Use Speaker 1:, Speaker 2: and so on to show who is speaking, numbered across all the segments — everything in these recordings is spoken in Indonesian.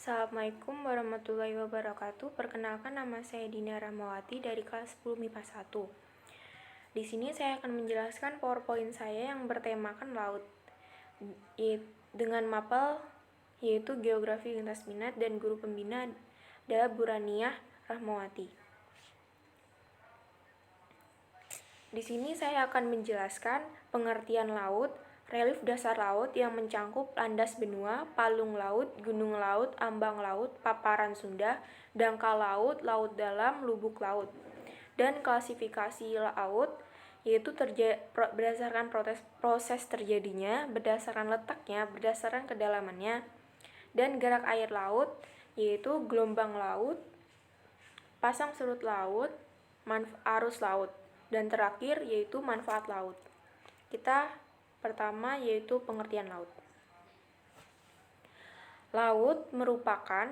Speaker 1: Assalamualaikum warahmatullahi wabarakatuh. Perkenalkan, nama saya Dina Rahmawati dari kelas 10 MIPA 1. Di sini saya akan menjelaskan PowerPoint saya yang bertemakan laut dengan mapel yaitu Geografi Lintas Minat dan guru pembina adalah Bu Raniah Rahmawati. Di sini saya akan menjelaskan pengertian laut, relief dasar laut yang mencangkup landas benua, palung laut, gunung laut, ambang laut, paparan Sunda, dangkal laut, laut dalam, lubuk laut, dan klasifikasi laut yaitu berdasarkan proses terjadinya, berdasarkan letaknya, berdasarkan kedalamannya, dan gerak air laut yaitu gelombang laut, pasang surut laut, arus laut, dan terakhir yaitu manfaat laut. Kita pertama yaitu pengertian laut. Laut merupakan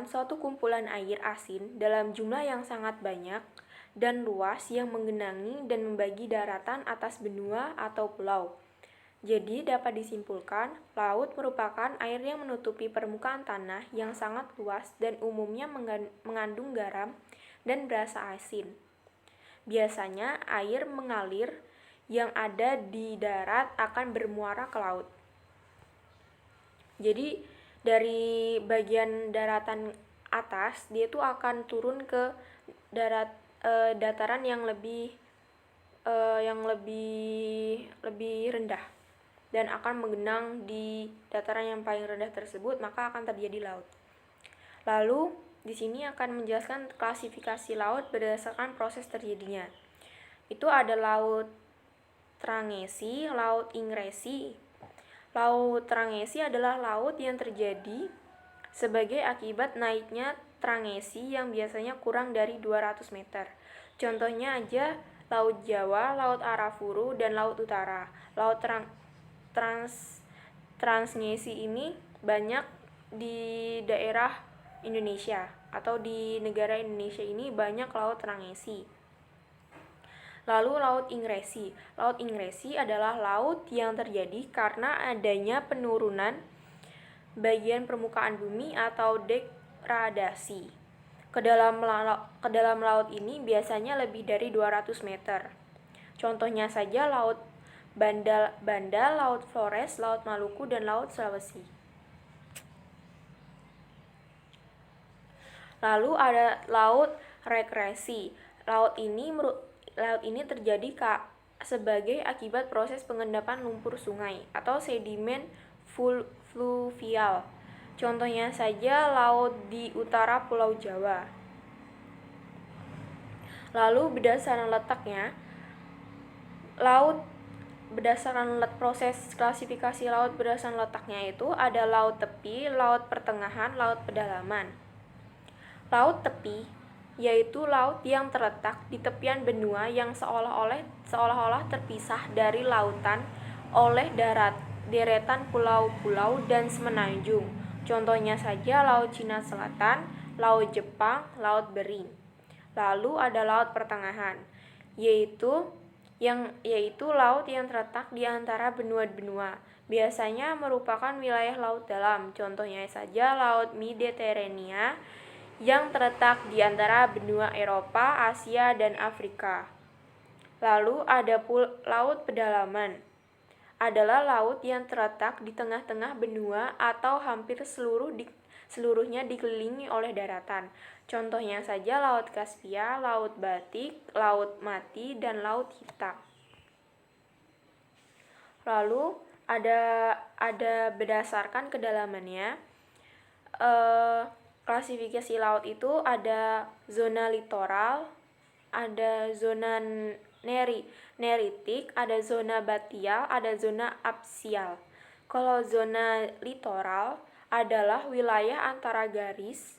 Speaker 1: suatu kumpulan air asin dalam jumlah yang sangat banyak dan luas yang menggenangi dan membagi daratan atas benua atau pulau. Jadi dapat disimpulkan, laut merupakan air yang menutupi permukaan tanah yang sangat luas dan umumnya mengandung garam dan berasa asin. Biasanya air mengalir yang ada di darat akan bermuara ke laut. Jadi dari bagian daratan atas dia tuh akan turun ke dataran yang lebih rendah dan akan menggenang di dataran yang paling rendah tersebut, maka akan terjadi laut. Lalu di sini akan menjelaskan klasifikasi laut berdasarkan proses terjadinya. Itu ada laut Trangesi, laut Ingresi. Laut Trangesi adalah laut yang terjadi sebagai akibat naiknya Trangesi yang biasanya kurang dari 200 meter. Contohnya aja Laut Jawa, Laut Arafuru, dan Laut Utara. Laut Trangesi ini banyak di daerah Indonesia atau di negara Indonesia ini banyak laut Trangesi. Lalu Laut Ingresi. Laut Ingresi adalah laut yang terjadi karena adanya penurunan bagian permukaan bumi atau degradasi. Ke dalam laut ini biasanya lebih dari 200 meter. Contohnya saja Laut Banda, Laut Flores, Laut Maluku, dan Laut Sulawesi. Lalu ada Laut Regresi. Laut ini terjadi sebagai akibat proses pengendapan lumpur sungai atau sedimen fluvial. Contohnya saja laut di utara Pulau Jawa. Lalu berdasarkan letaknya, proses klasifikasi laut berdasarkan letaknya itu ada laut tepi, laut pertengahan, laut pedalaman. Laut tepi yaitu laut yang terletak di tepian benua yang seolah-olah terpisah dari lautan oleh deretan pulau-pulau dan semenanjung. Contohnya saja Laut Cina Selatan, Laut Jepang, Laut Bering. Lalu ada laut pertengahan, yaitu laut yang terletak di antara benua-benua. Biasanya merupakan wilayah laut dalam. Contohnya saja Laut Mediterania yang terletak di antara benua Eropa, Asia, dan Afrika. Lalu ada laut pedalaman. Adalah laut yang terletak di tengah-tengah benua atau hampir seluruhnya dikelilingi oleh daratan. Contohnya saja Laut Kaspia, Laut Batik, Laut Mati, dan Laut Hitam. Lalu ada berdasarkan kedalamannya. Klasifikasi laut itu ada zona litoral, ada zona neritik, ada zona batial, ada zona absial. Kalau zona litoral adalah wilayah antara garis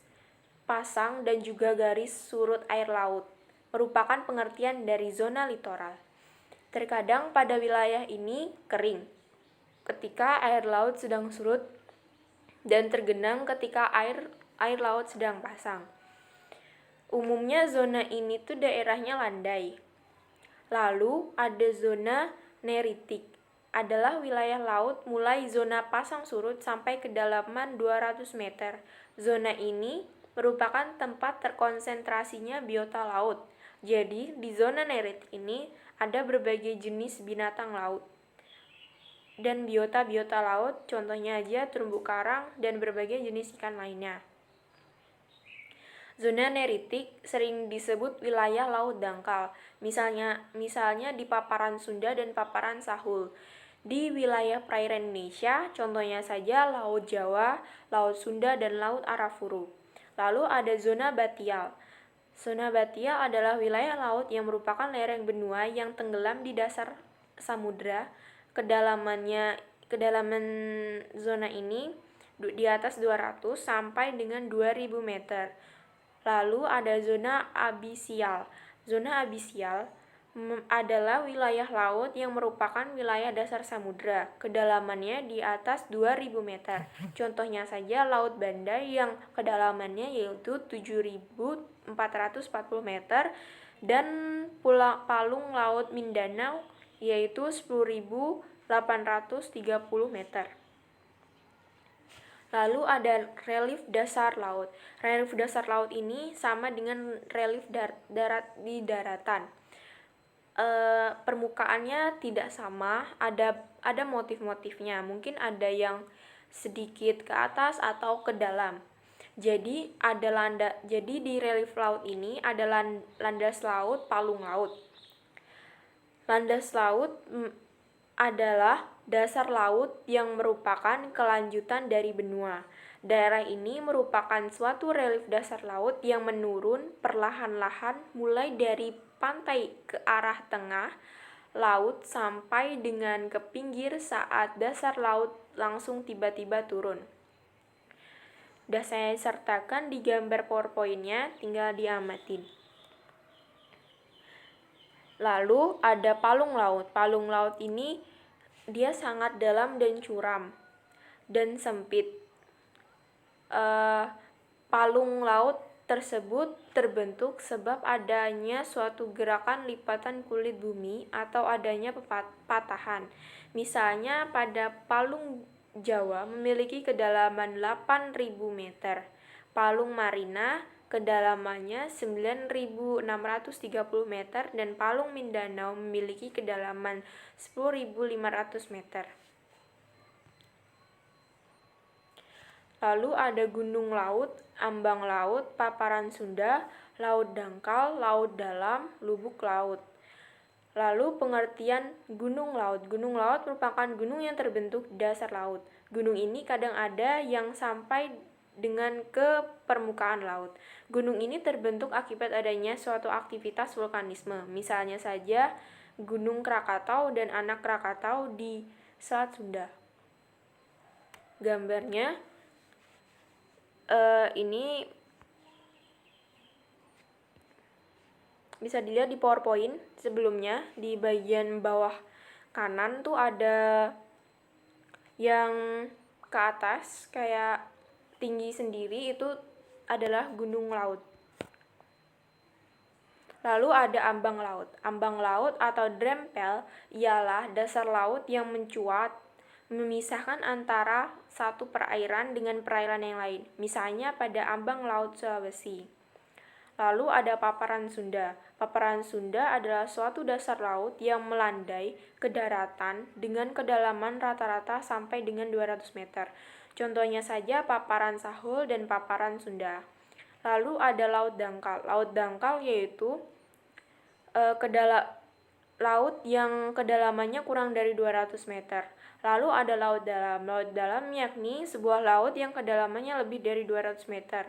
Speaker 1: pasang dan juga garis surut air laut, merupakan pengertian dari zona litoral. Terkadang pada wilayah ini kering ketika air laut sedang surut dan tergenang ketika air laut sedang pasang. Umumnya zona ini tuh daerahnya landai. Lalu ada zona neritik. adalah wilayah laut mulai zona pasang surut sampai kedalaman 200 meter. Zona ini merupakan tempat terkonsentrasinya biota laut. Jadi, di zona neritik ini ada berbagai jenis binatang laut dan biota-biota laut, contohnya aja terumbu karang dan berbagai jenis ikan lainnya. Zona neritik sering disebut wilayah laut dangkal, misalnya di paparan Sunda dan paparan Sahul. Di wilayah perairan Indonesia, contohnya saja Laut Jawa, Laut Sunda, dan Laut Arafuru. Lalu ada zona batial. Zona batial adalah wilayah laut yang merupakan lereng benua yang tenggelam di dasar samudra. Kedalaman zona ini di atas 200 sampai dengan 2000 meter. Lalu ada zona abisial. Zona abisial adalah wilayah laut yang merupakan wilayah dasar samudra. Kedalamannya di atas 2000 meter. Contohnya saja Laut Banda yang kedalamannya yaitu 7440 meter dan palung Laut Mindanao yaitu 10.830 meter. Lalu ada relief dasar laut. Relief dasar laut ini sama dengan relief darat di daratan. Permukaannya tidak sama, ada motif-motifnya. Mungkin ada yang sedikit ke atas atau ke dalam. Jadi di relief laut ini ada landas laut, palung laut. Landas laut adalah dasar laut yang merupakan kelanjutan dari benua. Daerah ini merupakan suatu relief dasar laut yang menurun perlahan-lahan mulai dari pantai ke arah tengah laut sampai dengan ke pinggir saat dasar laut langsung tiba-tiba turun. Sudah saya sertakan di gambar PowerPoint-nya, tinggal diamatin. Lalu ada palung laut. Palung laut ini dia sangat dalam dan curam dan sempit. Palung laut tersebut terbentuk sebab adanya suatu gerakan lipatan kulit bumi atau adanya patahan. Misalnya pada palung Jawa memiliki kedalaman 8.000 meter. Palung Marina kedalamannya 9.630 meter dan palung Mindanao memiliki kedalaman 10.500 meter. Lalu ada gunung laut, ambang laut, paparan Sunda, laut dangkal, laut dalam, lubuk laut. Lalu pengertian gunung laut. Gunung laut merupakan gunung yang terbentuk di dasar laut. Gunung ini kadang ada yang sampai dengan ke permukaan laut. Gunung ini terbentuk akibat adanya suatu aktivitas vulkanisme. Misalnya saja Gunung Krakatau dan Anak Krakatau di Selat Sunda. Gambarnya ini bisa dilihat di PowerPoint sebelumnya. Di bagian bawah kanan tuh ada yang ke atas kayak tinggi sendiri, itu adalah gunung laut. Lalu ada ambang laut. Ambang laut atau drempel ialah dasar laut yang mencuat memisahkan antara satu perairan dengan perairan yang lain, misalnya pada ambang laut Sulawesi. Lalu ada paparan Sunda. Paparan Sunda adalah suatu dasar laut yang melandai ke daratan dengan kedalaman rata-rata sampai dengan 200 meter. Contohnya saja paparan Sahul dan paparan Sunda. Lalu ada laut dangkal. Laut dangkal yaitu laut yang kedalamannya kurang dari 200 meter. Lalu ada laut dalam. Laut dalam yakni sebuah laut yang kedalamannya lebih dari 200 meter.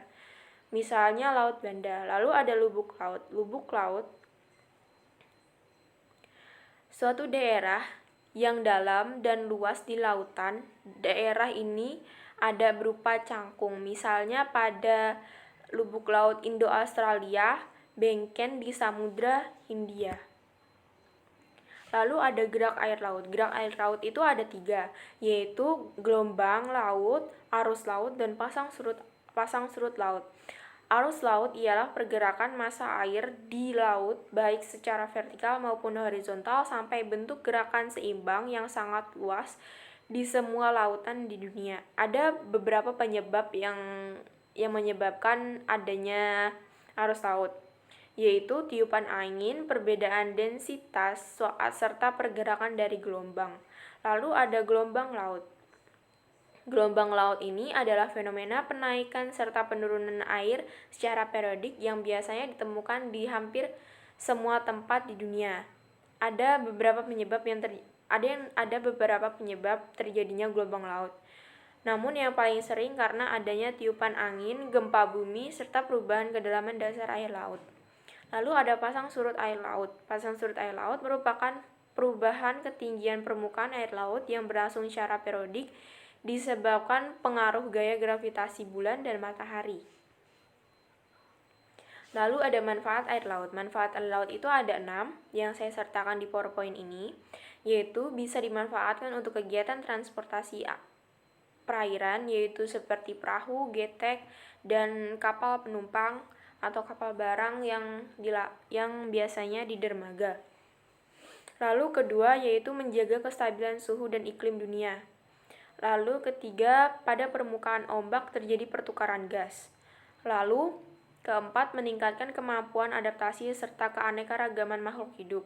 Speaker 1: Misalnya Laut Banda. Lalu ada lubuk laut. Lubuk laut suatu daerah yang dalam dan luas di lautan. Daerah ini ada berupa cangkung. Misalnya pada lubuk laut Indo-Australia, Bengken di Samudra Hindia. Lalu ada gerak air laut. Gerak air laut itu ada 3, yaitu gelombang laut, arus laut, dan pasang surut laut. Arus laut ialah pergerakan massa air di laut baik secara vertikal maupun horizontal sampai bentuk gerakan seimbang yang sangat luas di semua lautan di dunia. Ada beberapa penyebab yang menyebabkan adanya arus laut, yaitu tiupan angin, perbedaan densitas, serta pergerakan dari gelombang. Lalu ada gelombang laut. Gelombang laut ini adalah fenomena penaikan serta penurunan air secara periodik yang biasanya ditemukan di hampir semua tempat di dunia. Ada beberapa penyebab terjadinya gelombang laut. Namun yang paling sering karena adanya tiupan angin, gempa bumi, serta perubahan kedalaman dasar air laut. Lalu ada pasang surut air laut. Pasang surut air laut merupakan perubahan ketinggian permukaan air laut yang berlangsung secara periodik disebabkan pengaruh gaya gravitasi bulan dan matahari. Lalu ada manfaat air laut. Manfaat air laut itu ada 6 yang saya sertakan di PowerPoint ini, yaitu bisa dimanfaatkan untuk kegiatan transportasi perairan, yaitu seperti perahu, getek, dan kapal penumpang atau kapal barang yang biasanya di dermaga. Lalu kedua yaitu menjaga kestabilan suhu dan iklim dunia. Lalu ketiga, pada permukaan ombak terjadi pertukaran gas. Lalu keempat, meningkatkan kemampuan adaptasi serta keanekaragaman makhluk hidup.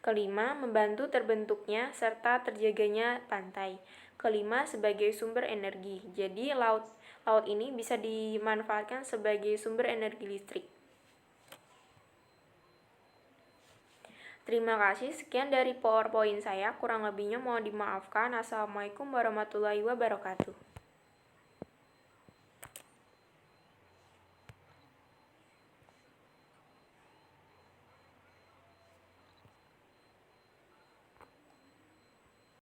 Speaker 1: Kelima, membantu terbentuknya serta terjaganya pantai. Kelima, sebagai sumber energi. Jadi laut ini bisa dimanfaatkan sebagai sumber energi listrik. Terima kasih, sekian dari PowerPoint saya, kurang lebihnya mohon dimaafkan. Assalamualaikum warahmatullahi wabarakatuh.